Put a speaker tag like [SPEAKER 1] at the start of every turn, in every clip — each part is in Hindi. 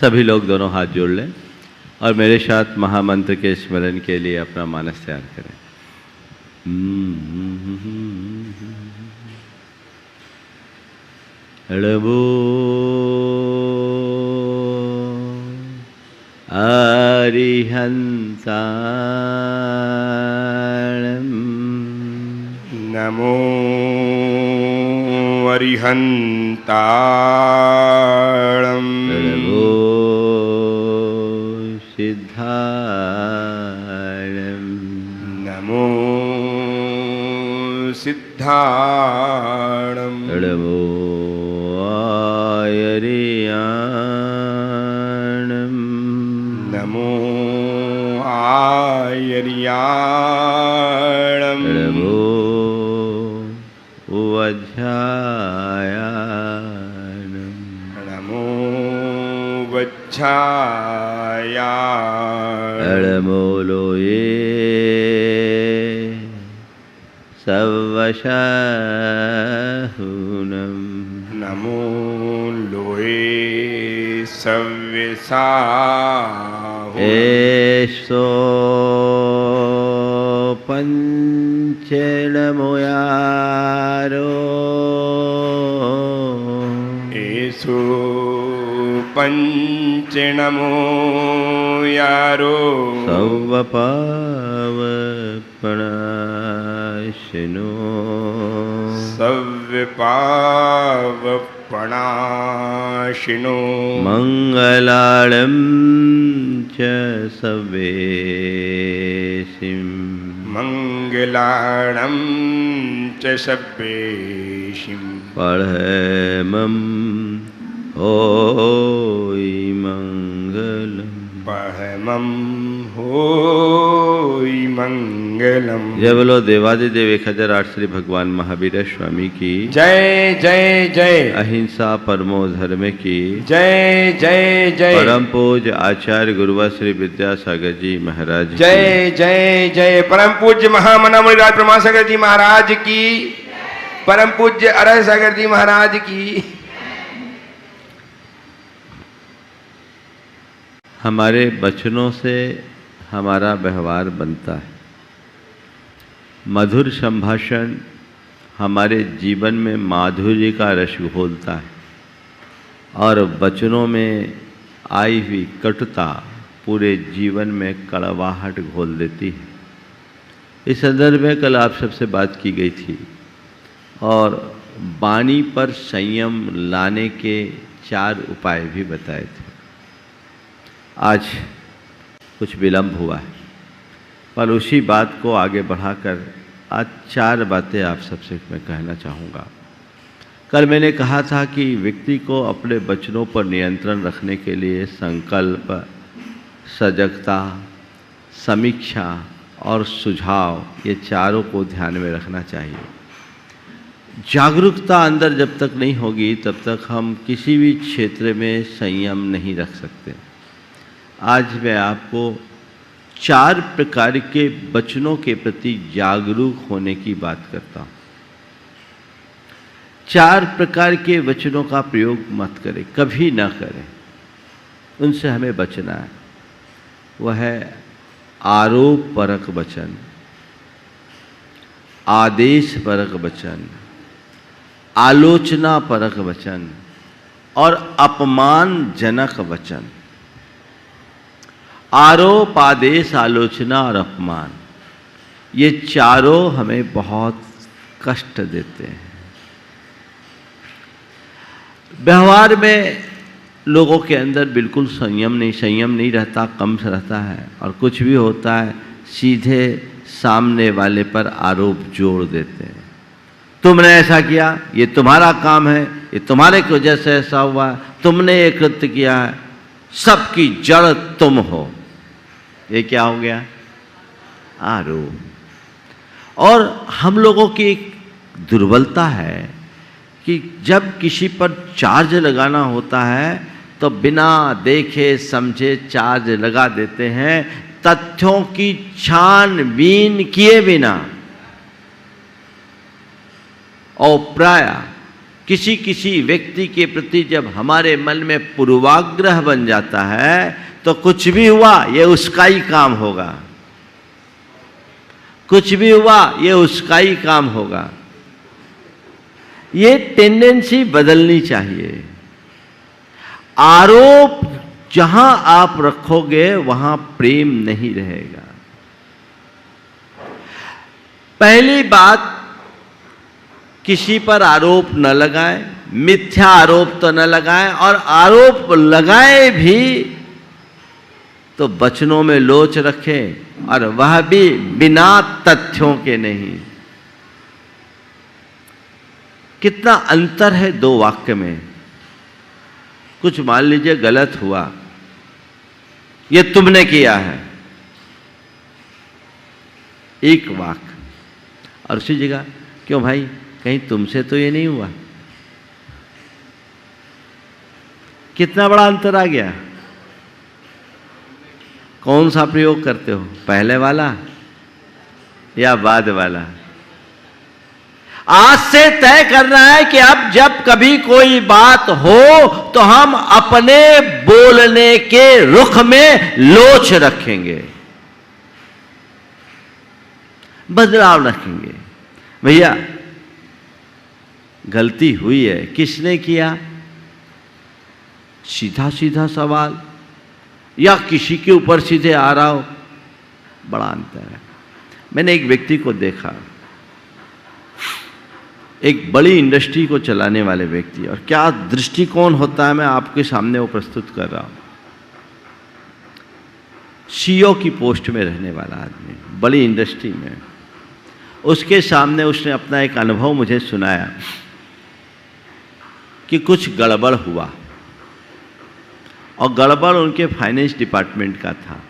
[SPEAKER 1] सभी लोग दोनों हाथ जोड़ लें और मेरे साथ महामंत्र के स्मरण के लिए अपना मानस तैयार करें। ळवो अरिहंताणं
[SPEAKER 2] नमो अरिहंताणं
[SPEAKER 1] ळवो सिद्धाणं
[SPEAKER 2] नमो सिद्धाणं
[SPEAKER 1] ळवो आयर्याणं
[SPEAKER 2] नमो आयर्याणं
[SPEAKER 1] ळवो वज्झायाणं
[SPEAKER 2] नमो वज्झायाणं
[SPEAKER 1] ळमो लोये सवशाहुनं
[SPEAKER 2] नमो लोये सव्यसाहो
[SPEAKER 1] एषो पञ्चेणमुयारो
[SPEAKER 2] एषु पञ्चनमो यारो
[SPEAKER 1] सवपावपणाशिनो
[SPEAKER 2] सव्यपावपणाशिनो
[SPEAKER 1] मङ्गलाळं च सवेशिं
[SPEAKER 2] मङ्गलाणं च सव्येशिं
[SPEAKER 1] पढमं होयि मङ्गलम्
[SPEAKER 2] परमं होयि मंगलम।
[SPEAKER 1] जय बोलो देवादिदेव 1008 श्री भगवान महावीर स्वामी की
[SPEAKER 2] जय जय जय।
[SPEAKER 1] अहिंसा परमो धर्म की
[SPEAKER 2] जय जय जय।
[SPEAKER 1] परम पूज्य आचार्य गुरुवर श्री विद्यासागर जी महाराज की
[SPEAKER 2] जय जय जय। परम पूज्य महामना मुनिराज परमासागर जी महाराज की, परम पूज्य अरह सागर जी महाराज की।
[SPEAKER 1] हमारे वचनों से हमारा व्यवहार बनता है। मधुर संभाषण हमारे जीवन में माधुर्य का रस घोलता है और वचनों में आई हुई कटुता पूरे जीवन में कड़वाहट घोल देती है। इस संदर्भ में कल आप सबसे बात की गई थी और वाणी पर संयम लाने के 4 उपाय भी बताए थे। आज कुछ विलंब हुआ है, पर उसी बात को आगे बढ़ाकर आज 4 बातें आप सबसे मैं कहना चाहूँगा। कल मैंने कहा था कि व्यक्ति को अपने वचनों पर नियंत्रण रखने के लिए संकल्प, सजगता, समीक्षा और सुझाव, ये चारों को ध्यान में रखना चाहिए। जागरूकता अंदर जब तक नहीं होगी तब तक हम किसी भी क्षेत्र में संयम नहीं रख सकते। आज मैं आपको 4 प्रकार के वचनों के प्रति जागरूक होने की बात करता हूँ। 4 प्रकार के वचनों का प्रयोग मत करें, कभी ना करें, उनसे हमें बचना है। वह है आरोप परक वचन, आदेश परक वचन, आलोचना परक वचन और अपमानजनक वचन। आरोप, आदेश, आलोचना और अपमान, ये चारों हमें बहुत कष्ट देते हैं। व्यवहार में लोगों के अंदर बिल्कुल संयम नहीं रहता, कम से रहता है और कुछ भी होता है सीधे सामने वाले पर आरोप जोड़ देते हैं। तुमने ऐसा किया, ये तुम्हारा काम है, ये तुम्हारे की वजह से ऐसा हुआ, तुमने ये कृत्य किया है, सबकी जड़ तुम हो। ये क्या हो गया? आरोप। और हम लोगों की एक दुर्बलता है कि जब किसी पर चार्ज लगाना होता है तो बिना देखे समझे चार्ज लगा देते हैं, तथ्यों की छानबीन किए बिना। और प्राय किसी किसी व्यक्ति के प्रति जब हमारे मन में पूर्वाग्रह बन जाता है तो कुछ भी हुआ ये उसका ही काम होगा, कुछ भी हुआ ये उसका ही काम होगा। ये टेंडेंसी बदलनी चाहिए। आरोप जहां आप रखोगे वहां प्रेम नहीं रहेगा। पहली बात, किसी पर आरोप न लगाएं, मिथ्या आरोप तो न लगाएं, और आरोप लगाएं भी तो वचनों में लोच रखें, और वह भी बिना तथ्यों के नहीं। कितना अंतर है दो वाक्य में। कुछ मान लीजिए गलत हुआ, ये तुमने किया है, एक वाक्य, और उसी जगह क्यों भाई कहीं तुमसे तो ये नहीं हुआ। कितना बड़ा अंतर आ गया। कौन सा प्रयोग करते हो, पहले वाला या बाद वाला? आज से तय करना है कि अब जब कभी कोई बात हो तो हम अपने बोलने के रुख में लोच रखेंगे, बदलाव रखेंगे। भैया गलती हुई है, किसने किया? सीधा सीधा सवाल, या किसी के ऊपर सीधे आ रहा हो, बड़ा अंतर है। मैंने एक व्यक्ति को देखा, एक बड़ी इंडस्ट्री को चलाने वाले व्यक्ति, और क्या दृष्टिकोण होता है मैं आपके सामने वो प्रस्तुत कर रहा हूं। सीईओ की पोस्ट में रहने वाला आदमी, बड़ी इंडस्ट्री में। उसके सामने उसने अपना एक अनुभव मुझे सुनाया कि कुछ गड़बड़ हुआ, और गड़बड़ उनके फाइनेंस डिपार्टमेंट का था।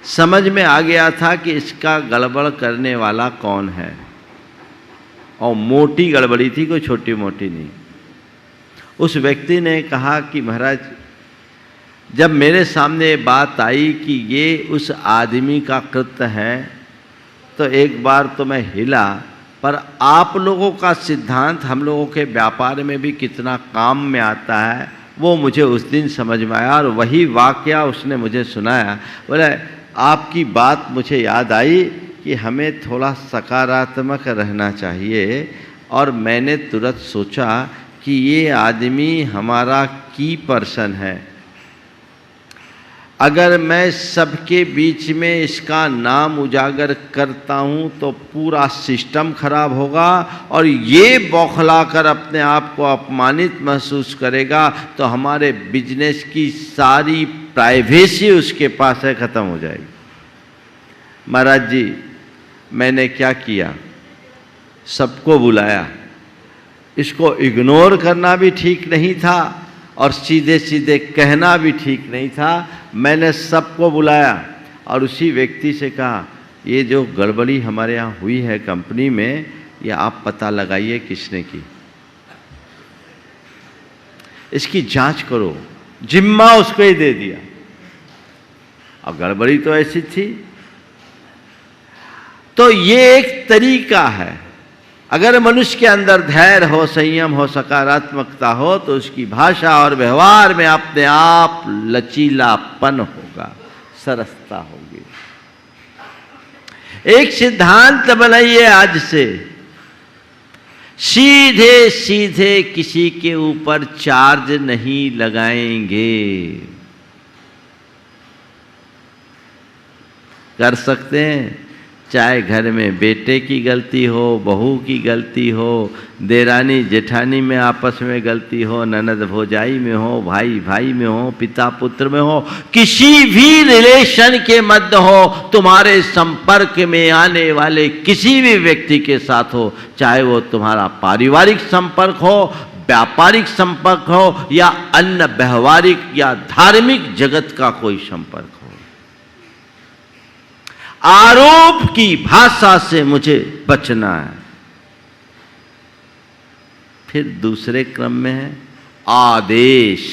[SPEAKER 1] समझ में आ गया था कि इसका गड़बड़ करने वाला कौन है, और मोटी गड़बड़ी थी, कोई छोटी मोटी नहीं। उस व्यक्ति ने कहा कि महाराज जब मेरे सामने बात आई कि ये उस आदमी का कृत्य है तो एक बार तो मैं हिला, पर आप लोगों का सिद्धांत हम लोगों के व्यापार में भी कितना काम में आता है वो मुझे उस दिन समझ में आया। और वही वाकया उसने मुझे सुनाया। बोले आपकी बात मुझे याद आई कि हमें थोड़ा सकारात्मक रहना चाहिए, और मैंने तुरंत सोचा कि ये आदमी हमारा की पर्सन है। अगर मैं सबके बीच में इसका नाम उजागर करता हूँ तो पूरा सिस्टम खराब होगा, और ये बौखलाकर अपने आप को अपमानित महसूस करेगा तो हमारे बिजनेस की सारी प्राइवेसी उसके पास है, ख़त्म हो जाएगी। महाराज जी मैंने क्या किया, सबको बुलाया। इसको इग्नोर करना भी ठीक नहीं था और सीधे सीधे कहना भी ठीक नहीं था। मैंने सबको बुलाया और उसी व्यक्ति से कहा ये जो गड़बड़ी हमारे यहाँ हुई है कंपनी में, ये आप पता लगाइए किसने की, इसकी जांच करो। जिम्मा उसको ही दे दिया। और गड़बड़ी तो ऐसी थी। तो ये एक तरीका है। अगर मनुष्य के अंदर धैर्य हो, संयम हो, सकारात्मकता हो तो उसकी भाषा और व्यवहार में अपने आप लचीलापन होगा, सरसता होगी। एक सिद्धांत बनाइए आज से, सीधे सीधे किसी के ऊपर चार्ज नहीं लगाएंगे। कर सकते हैं, चाहे घर में बेटे की गलती हो, बहू की गलती हो, देरानी जेठानी में आपस में गलती हो, ननद भौजाई में हो, भाई भाई में हो, पिता पुत्र में हो, किसी भी रिलेशन के मध्य हो, तुम्हारे संपर्क में आने वाले किसी भी व्यक्ति के साथ हो, चाहे वो तुम्हारा पारिवारिक संपर्क हो, व्यापारिक संपर्क हो या अन्य व्यवहारिक या धार्मिक जगत का कोई संपर्क हो, आरोप की भाषा से मुझे बचना है। फिर दूसरे क्रम में है आदेश।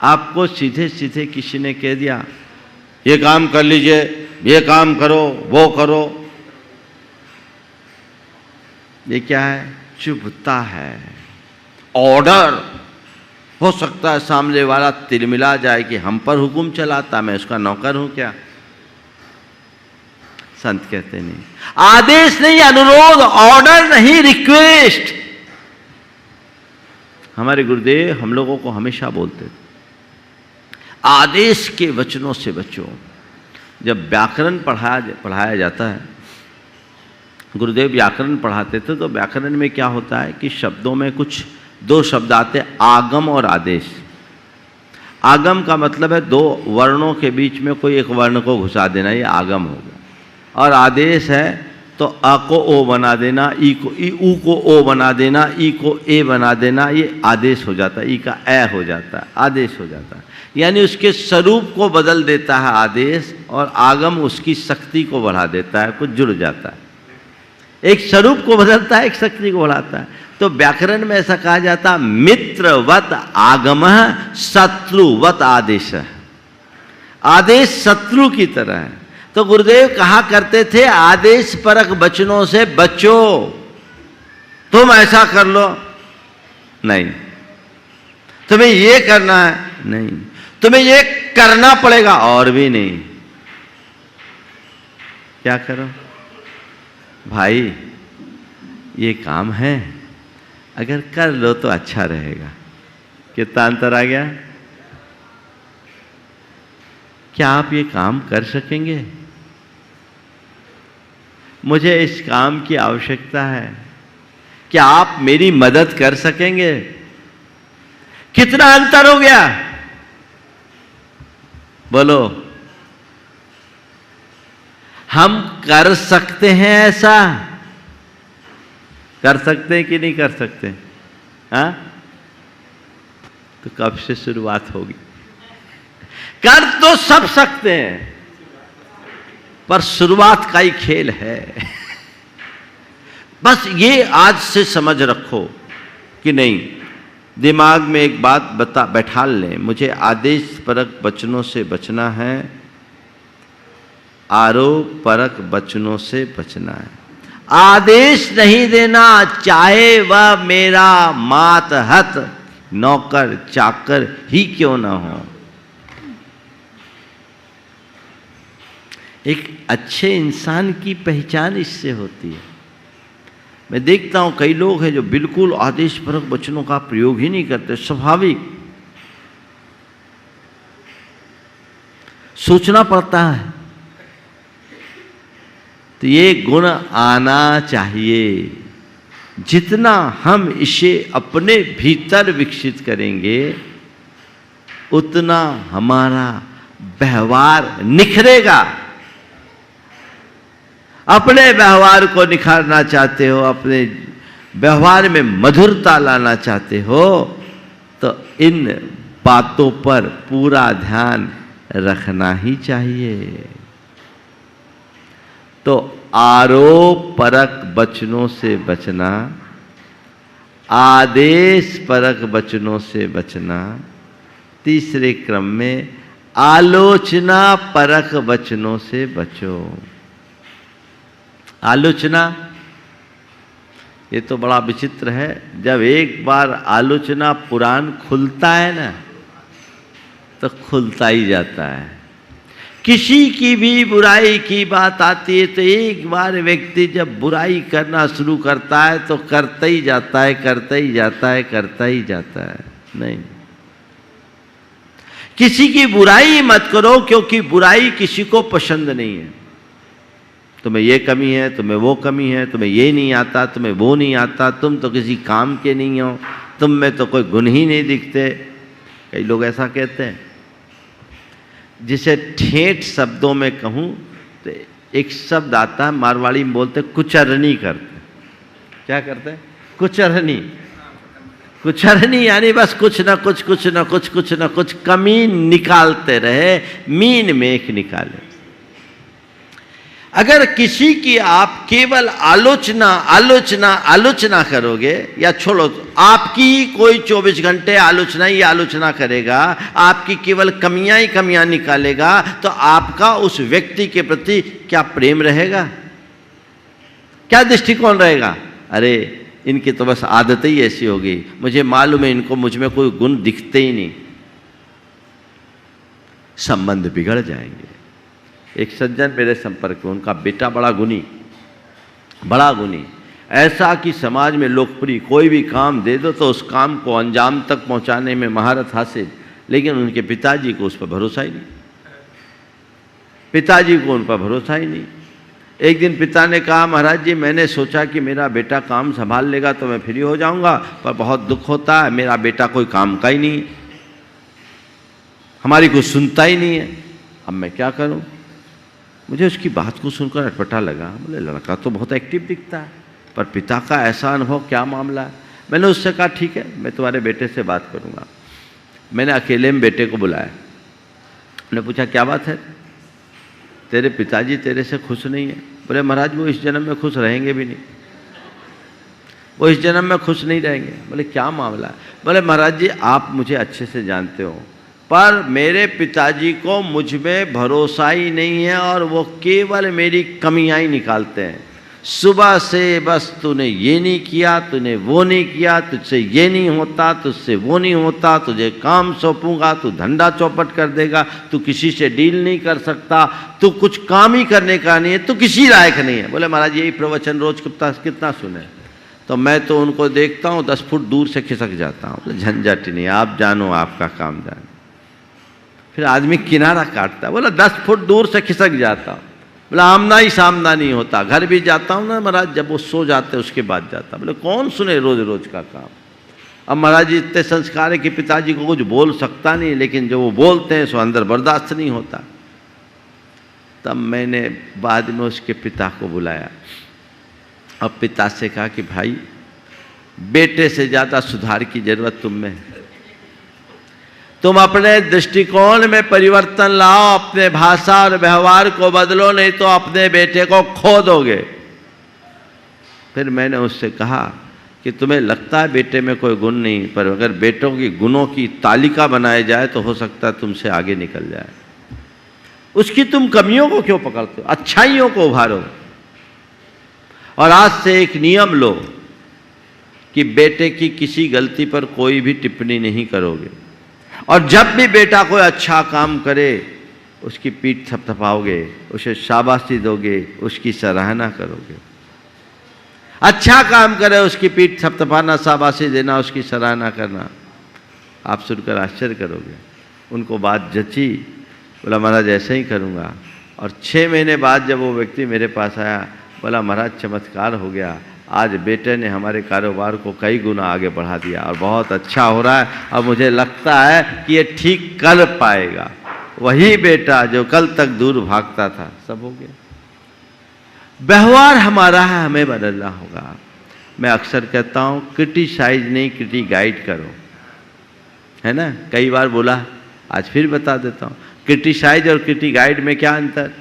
[SPEAKER 1] आपको सीधे सीधे किसी ने कह दिया ये काम कर लीजिए, ये काम करो, वो करो, ये क्या है? चुभता है। ऑर्डर। हो सकता है सामने वाला तिलमिला जाए कि हम पर हुक्म चलाता, मैं उसका नौकर हूं क्या? संत कहते नहीं, आदेश नहीं, अनुरोध, ऑर्डर नहीं, रिक्वेस्ट। हमारे गुरुदेव हम लोगों को हमेशा बोलते थे, आदेश के वचनों से बचो। जब व्याकरण पढ़ाया जाता है, गुरुदेव व्याकरण पढ़ाते थे, तो व्याकरण में क्या होता है कि शब्दों में कुछ दो शब्द आते हैं, आगम और आदेश। आगम का मतलब है दो वर्णों के बीच में कोई एक वर्ण को घुसा देना, ये आगम हो गया। और आदेश है तो अ को ओ बना देना, ई को ई, ऊ को ओ बना देना, ई को ए बना देना, ये आदेश हो जाता है। ई का ए हो जाता है, आदेश हो जाता है। यानी उसके स्वरूप को बदल देता है आदेश, और आगम उसकी शक्ति को बढ़ा देता है, कुछ जुड़ जाता है। एक स्वरूप को बदलता है, एक शक्ति को बढ़ाता है। तो व्याकरण में ऐसा कहा जाता है, मित्रवत आगमः शत्रुवत आदेश। आदेश शत्रु की तरह है। तो गुरुदेव कहा करते थे, आदेश परक वचनों से बचो। तुम ऐसा कर लो, नहीं। तुम्हें ये करना है, नहीं। तुम्हें ये करना पड़ेगा, और भी नहीं। क्या करो भाई, ये काम है, अगर कर लो तो अच्छा रहेगा। कितना अंतर आ गया? क्या आप ये काम कर सकेंगे? मुझे इस काम की आवश्यकता है, क्या आप मेरी मदद कर सकेंगे? कितना अंतर हो गया, बोलो। हम कर सकते हैं ऐसा? कर सकते हैं कि नहीं कर सकते? हाँ? तो कब से शुरुआत होगी? कर तो सब सकते हैं, पर शुरुआत का ही खेल है। बस ये आज से समझ रखो कि नहीं, दिमाग में एक बात बैठा लें, मुझे आदेश परक वचनों से बचना है, आरोप परक वचनों से बचना है। आदेश नहीं देना, चाहे वह मेरा मातहत नौकर चाकर ही क्यों ना हो। एक अच्छे इंसान की पहचान इससे होती है। मैं देखता हूं कई लोग हैं जो बिल्कुल आदेश परक वचनों का प्रयोग ही नहीं करते। स्वाभाविक सोचना पड़ता है, तो ये गुण आना चाहिए। जितना हम इसे अपने भीतर विकसित करेंगे, उतना हमारा व्यवहार निखरेगा। अपने व्यवहार को निखारना चाहते हो, अपने व्यवहार में मधुरता लाना चाहते हो, तो इन बातों पर पूरा ध्यान रखना ही चाहिए। तो आरोप परक वचनों से बचना, आदेश परक वचनों से बचना, तीसरे क्रम में आलोचना परक वचनों से बचो। आलोचना, ये तो बड़ा विचित्र है। जब एक बार आलोचना पुराण खुलता है ना, तो खुलता ही जाता है। किसी की भी बुराई की बात आती है तो एक बार व्यक्ति जब बुराई करना शुरू करता है तो करता ही जाता है, करता ही जाता है, करता ही जाता है। नहीं, किसी की बुराई मत करो, क्योंकि बुराई किसी को पसंद नहीं है। तुम्हें ये कमी है, तुम्हें वो कमी है, तुम्हें ये नहीं आता, तुम्हें वो नहीं आता, तुम तो किसी काम के नहीं हो, तुम में तो कोई गुण ही नहीं दिखते। कई लोग ऐसा कहते हैं। जिसे ठेठ शब्दों में कहूँ तो एक शब्द आता है, मारवाड़ी में बोलते कुचरनी करते। क्या करते हैं? कुचरनी। कुचरनी यानी बस कुछ ना कुछ, कुछ ना कुछ, कुछ ना कुछ कमी निकालते रहे, मीन में एक निकाले। अगर किसी की आप केवल आलोचना आलोचना आलोचना करोगे, या छोड़ो, आपकी कोई 24 घंटे आलोचना ही आलोचना करेगा, आपकी केवल कमियां ही कमियां निकालेगा, तो आपका उस व्यक्ति के प्रति क्या प्रेम रहेगा? क्या दृष्टिकोण रहेगा? अरे इनकी तो बस आदत ही ऐसी हो गई, मुझे मालूम है इनको मुझ में कोई गुण दिखते ही नहीं। संबंध बिगड़ जाएंगे। एक सज्जन मेरे संपर्क में, उनका बेटा बड़ा गुणी, ऐसा कि समाज में लोकप्रिय, कोई भी काम दे दो तो उस काम को अंजाम तक पहुंचाने में महारत हासिल, लेकिन उनके पिताजी को उस पर भरोसा ही नहीं, एक दिन पिता ने कहा, महाराज जी मैंने सोचा कि मेरा बेटा काम संभाल लेगा तो मैं फ्री हो जाऊंगा, पर बहुत दुख होता है, मेरा बेटा कोई काम का ही नहीं है, हमारी कुछ सुनता ही नहीं है, अब मैं क्या करूं। मुझे उसकी बात को सुनकर अटपटा लगा। बोले लड़का तो बहुत एक्टिव दिखता है, पर पिता का ऐसा अनुभव, क्या मामला है। मैंने उससे कहा ठीक है, मैं तुम्हारे बेटे से बात करूंगा। मैंने अकेले में बेटे को बुलाया, मैंने पूछा क्या बात है, तेरे पिताजी तेरे से खुश नहीं है। बोले महाराज वो इस जन्म में खुश रहेंगे भी नहीं, वो इस जन्म में खुश नहीं रहेंगे। बोले क्या मामला है। बोले महाराज जी आप मुझे अच्छे से जानते हो, पर मेरे पिताजी को मुझ में भरोसा ही नहीं है और वो केवल मेरी कमियां ही निकालते हैं। सुबह से बस तूने ये नहीं किया, तूने वो नहीं किया, तुझसे ये नहीं होता, तुझसे वो नहीं होता, तुझे काम सौंपूंगा तू धंधा चौपट कर देगा, तू किसी से डील नहीं कर सकता, तू कुछ काम ही करने का नहीं है, तू किसी लायक नहीं है। बोले महाराज यही प्रवचन रोज कितना सुने। तो मैं तो उनको देखता हूँ 10 फुट दूर से खिसक जाता हूँ। बोले झंझट नहीं, आप जानो आपका काम जानो। फिर आदमी किनारा काटता है, बोला 10 फुट दूर से खिसक जाता हूँ। बोला आमना ही सामना नहीं होता, घर भी जाता हूँ ना महाराज, जब वो सो जाते उसके बाद जाता। बोले कौन सुने रोज रोज का काम। अब महाराज जी इतने संस्कार है कि पिताजी को कुछ बोल सकता नहीं, लेकिन जो वो बोलते हैं सो अंदर बर्दाश्त नहीं होता। तब मैंने बाद में उसके पिता को बुलाया। अब पिता से कहा कि भाई बेटे से ज़्यादा सुधार की जरूरत तुम में है, तुम अपने दृष्टिकोण में परिवर्तन लाओ, अपने भाषा और व्यवहार को बदलो, नहीं तो अपने बेटे को खो दोगे। फिर मैंने उससे कहा कि तुम्हें लगता है बेटे में कोई गुण नहीं, पर अगर बेटों की गुणों की तालिका बनाई जाए तो हो सकता है तुमसे आगे निकल जाए। उसकी तुम कमियों को क्यों पकड़ते हो, अच्छाइयों को उभारो। और आज से एक नियम लो कि बेटे की किसी गलती पर कोई भी टिप्पणी नहीं करोगे, और जब भी बेटा कोई अच्छा काम करे उसकी पीठ थपथपाओगे, उसे शाबाशी दोगे, उसकी सराहना करोगे। अच्छा काम करे उसकी पीठ थपथपाना, शाबाशी देना, उसकी सराहना करना। आप सुनकर आश्चर्य करोगे। उनको बात जची। बोला महाराज ऐसे ही करूँगा। और 6 महीने बाद जब वो व्यक्ति मेरे पास आया, बोला महाराज चमत्कार हो गया, आज बेटे ने हमारे कारोबार को कई गुना आगे बढ़ा दिया और बहुत अच्छा हो रहा है। अब मुझे लगता है कि ये ठीक कर पाएगा। वही बेटा जो कल तक दूर भागता था, सब हो गया। व्यवहार हमारा है, हमें बदलना होगा। मैं अक्सर कहता हूँ क्रिटिसाइज नहीं, क्रिटिगाइड करो, है ना। कई बार बोला, आज फिर बता देता हूँ। क्रिटिसाइज और क्रिटिगाइड में क्या अंतर।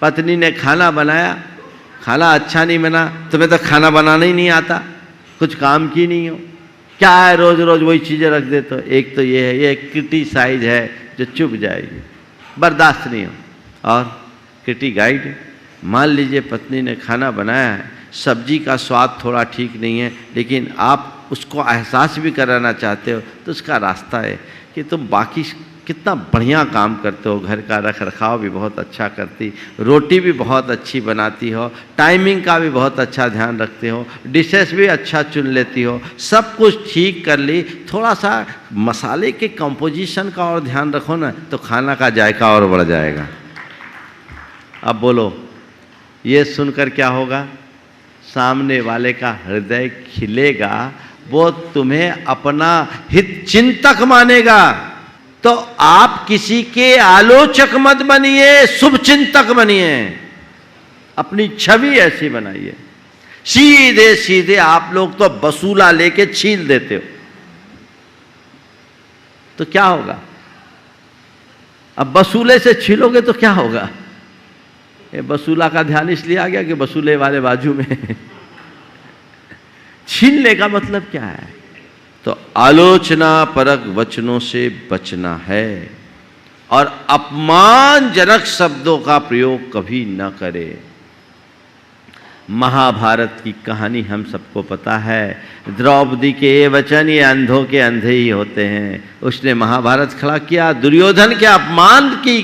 [SPEAKER 1] पत्नी ने खाना बनाया, खाना अच्छा नहीं बना, तुम्हें तो खाना बनाना ही नहीं आता, कुछ काम की नहीं हो, क्या है रोज रोज वही चीज़ें रख देते हो। एक तो ये है, ये क्रिटिसाइज है जो चुप जाएगी, बर्दाश्त नहीं हो। और क्रिटिगाइड, मान लीजिए पत्नी ने खाना बनाया है, सब्जी का स्वाद थोड़ा ठीक नहीं है, लेकिन आप उसको एहसास भी कराना चाहते हो, तो उसका रास्ता है कि तुम बाकी कितना बढ़िया काम करते हो, घर का रख रखाव भी बहुत अच्छा करती, रोटी भी बहुत अच्छी बनाती हो, टाइमिंग का भी बहुत अच्छा ध्यान रखते हो, डिशेस भी अच्छा चुन लेती हो, सब कुछ ठीक कर ली, थोड़ा सा मसाले के कंपोजिशन का और ध्यान रखो ना, तो खाना का जायका और बढ़ जाएगा। अब बोलो, ये सुनकर क्या होगा। सामने वाले का हृदय खिलेगा, वो तुम्हें अपना हित चिंतक मानेगा। तो आप किसी के आलोचक मत बनिए, शुभ चिंतक बनिए। अपनी छवि ऐसी बनाइए। सीधे सीधे आप लोग तो बसूला लेके छील देते हो, तो क्या होगा। अब बसूले से छीलोगे तो क्या होगा। ये बसूला का ध्यान इसलिए आ गया कि बसूले वाले बाजू में छीलने का मतलब क्या है। तो आलोचना परक वचनों से बचना है, और अपमानजनक शब्दों का प्रयोग कभी न करे। महाभारत की कहानी हम सबको पता है। द्रौपदी के ये वचन ये अंधों के अंधे ही होते हैं। उसने महाभारत खड़ा किया, दुर्योधन के अपमान की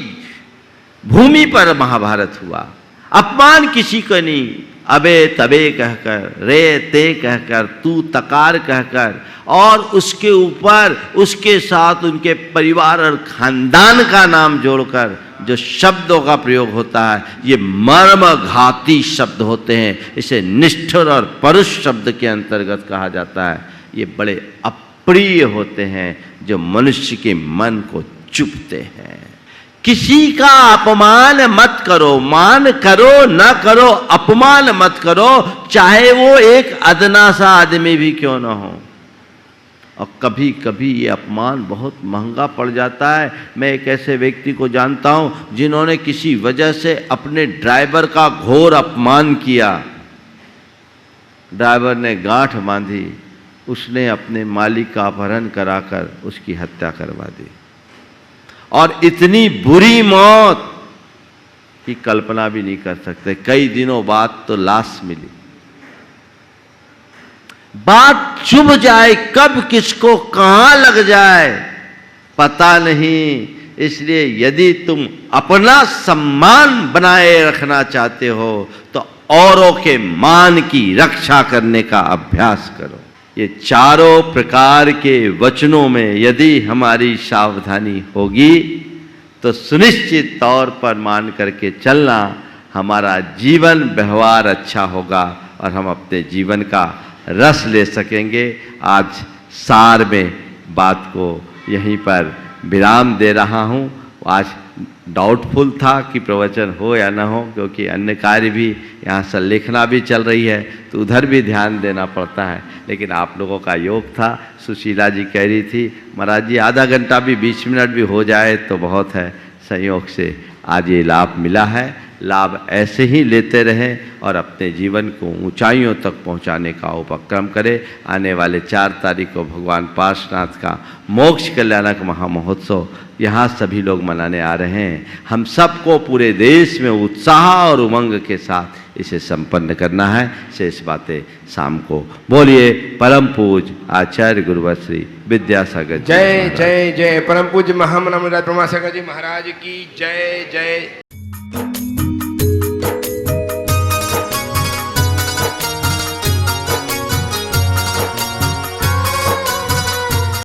[SPEAKER 1] भूमि पर महाभारत हुआ। अपमान किसी को नहीं, अबे तबे कहकर, रे ते कहकर, तू तकार कहकर, और उसके ऊपर उसके साथ उनके परिवार और खानदान का नाम जोड़कर जो शब्दों का प्रयोग होता है, ये मर्मघाती शब्द होते हैं। इसे निष्ठुर और परुष शब्द के अंतर्गत कहा जाता है। ये बड़े अप्रिय होते हैं जो मनुष्य के मन को चुभते हैं। किसी का अपमान मत करो, मान करो न करो, अपमान मत करो, चाहे वो एक अदना सा आदमी भी क्यों ना हो। और कभी कभी ये अपमान बहुत महंगा पड़ जाता है। मैं एक ऐसे व्यक्ति को जानता हूं जिन्होंने किसी वजह से अपने ड्राइवर का घोर अपमान किया। ड्राइवर ने गांठ बांधी, उसने अपने मालिक का अपहरण कराकर उसकी हत्या करवा दी, और इतनी बुरी मौत की कल्पना भी नहीं कर सकते। कई दिनों बाद तो लाश मिली। बात चुभ जाए, कब किसको कहां लग जाए पता नहीं। इसलिए यदि तुम अपना सम्मान बनाए रखना चाहते हो तो औरों के मान की रक्षा करने का अभ्यास करो। ये चारों प्रकार के वचनों में यदि हमारी सावधानी होगी तो सुनिश्चित तौर पर मान करके चलना, हमारा जीवन व्यवहार अच्छा होगा और हम अपने जीवन का रस ले सकेंगे। आज सार में बात को यहीं पर विराम दे रहा हूँ। आज डाउटफुल था कि प्रवचन हो या ना हो, क्योंकि अन्य कार्य भी यहाँ संलेखना भी चल रही है तो उधर भी ध्यान देना पड़ता है। लेकिन आप लोगों का योग था। सुशीला जी कह रही थी महाराज जी आधा घंटा भी 20 मिनट भी हो जाए तो बहुत है। संयोग से आज ये लाभ मिला है। लाभ ऐसे ही लेते रहें और अपने जीवन को ऊंचाइयों तक पहुंचाने का उपक्रम करें। आने वाले 4 तारीख को भगवान पार्श्वनाथ का मोक्ष कल्याणक महामहोत्सव यहाँ सभी लोग मनाने आ रहे हैं। हम सबको पूरे देश में उत्साह और उमंग के साथ इसे संपन्न करना है। शेष बातें शाम को बोलिए। परम पूज आचार्य गुरुवर श्री विद्यासागर जी
[SPEAKER 2] जय जय जय। परम पूज्य महामना मुनिराज प्रमासागर जी महाराज की जय जय।